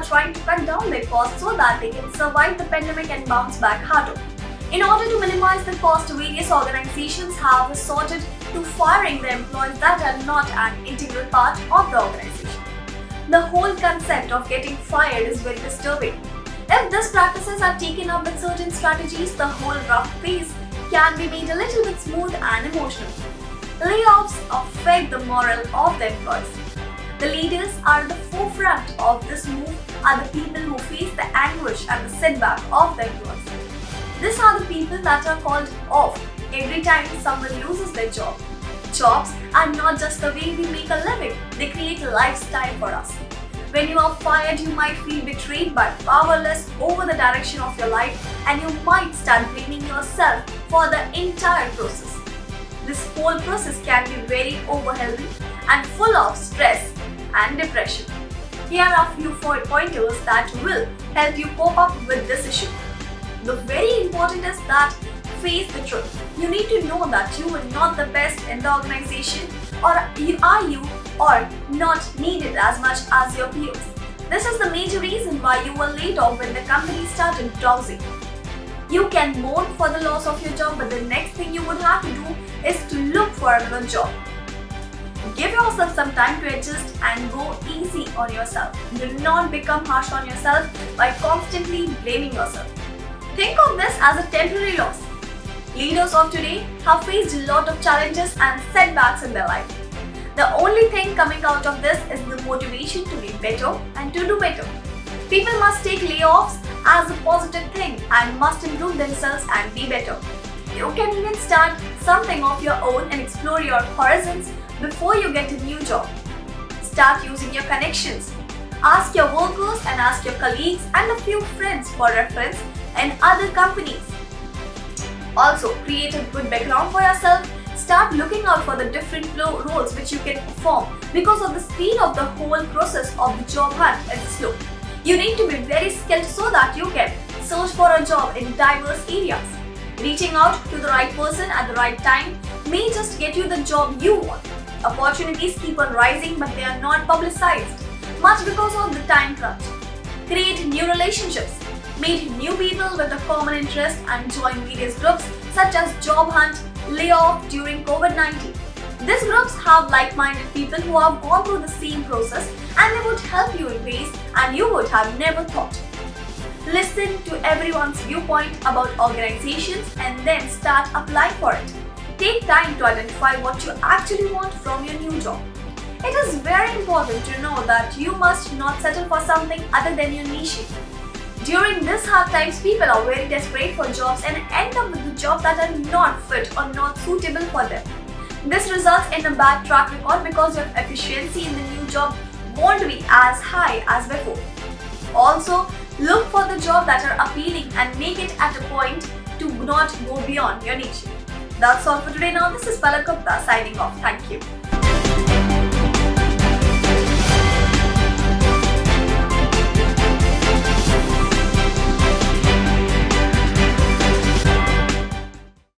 trying to cut down their costs so that they can survive the pandemic and bounce back harder. In order to minimize the cost, various organizations have resorted to firing the employees that are not an integral part of the organization. The whole concept of getting fired is very disturbing. If these practices are taken up with certain strategies, the whole rough phase can be made a little bit smooth and emotional. Layoffs affect the morale of the employees. The leaders are at the forefront of this move are the people who face the anguish and the setback of the employees. These are the people that are called off every time someone loses their job. Jobs are not just the way we make a living, they create a lifestyle for us. When you are fired, you might feel betrayed but powerless over the direction of your life, and you might start blaming yourself for the entire process. This whole process can be very overwhelming and full of stress and depression. Here are a few pointers that will help you cope up with this issue. The very important is that face the truth. You need to know that you are not the best in the organization, or are you or not needed as much as your peers. This is the major reason why you were laid off when the company started drowsing. You can mourn for the loss of your job, but the next thing you would have to do is to look for another job. Give yourself some time to adjust and go easy on yourself. Do not become harsh on yourself by constantly blaming yourself. Think of this as a temporary loss. Leaders of today have faced a lot of challenges and setbacks in their life. The only thing coming out of this is the motivation to be better and to do better. People must take layoffs as a positive thing and must improve themselves and be better. You can even start something of your own and explore your horizons before you get a new job. Start using your connections. Ask your workers and ask your colleagues and a few friends for reference in other companies. Also, create a good background for yourself. Start looking out for the different roles which you can perform because of the speed of the whole process of the job hunt is slow. You need to be very skilled so that you can search for a job in diverse areas. Reaching out to the right person at the right time may just get you the job you want. Opportunities keep on rising, but they are not publicized, much because of the time crunch. Create new relationships. Meet new people with a common interest and join various groups such as job hunt, layoff during COVID-19. These groups have like-minded people who have gone through the same process, and they would help you in ways and you would have never thought. Listen to everyone's viewpoint about organizations and then start applying for it. Take time to identify what you actually want from your new job. It is very important to know that you must not settle for something other than your niche. During these hard times, people are very desperate for jobs and end up with the jobs that are not fit or not suitable for them. This results in a bad track record because your efficiency in the new job won't be as high as before. Also, look for the jobs that are appealing and make it at a point to not go beyond your niche. That's all for today. Now, this is Palak Gupta signing off. Thank you.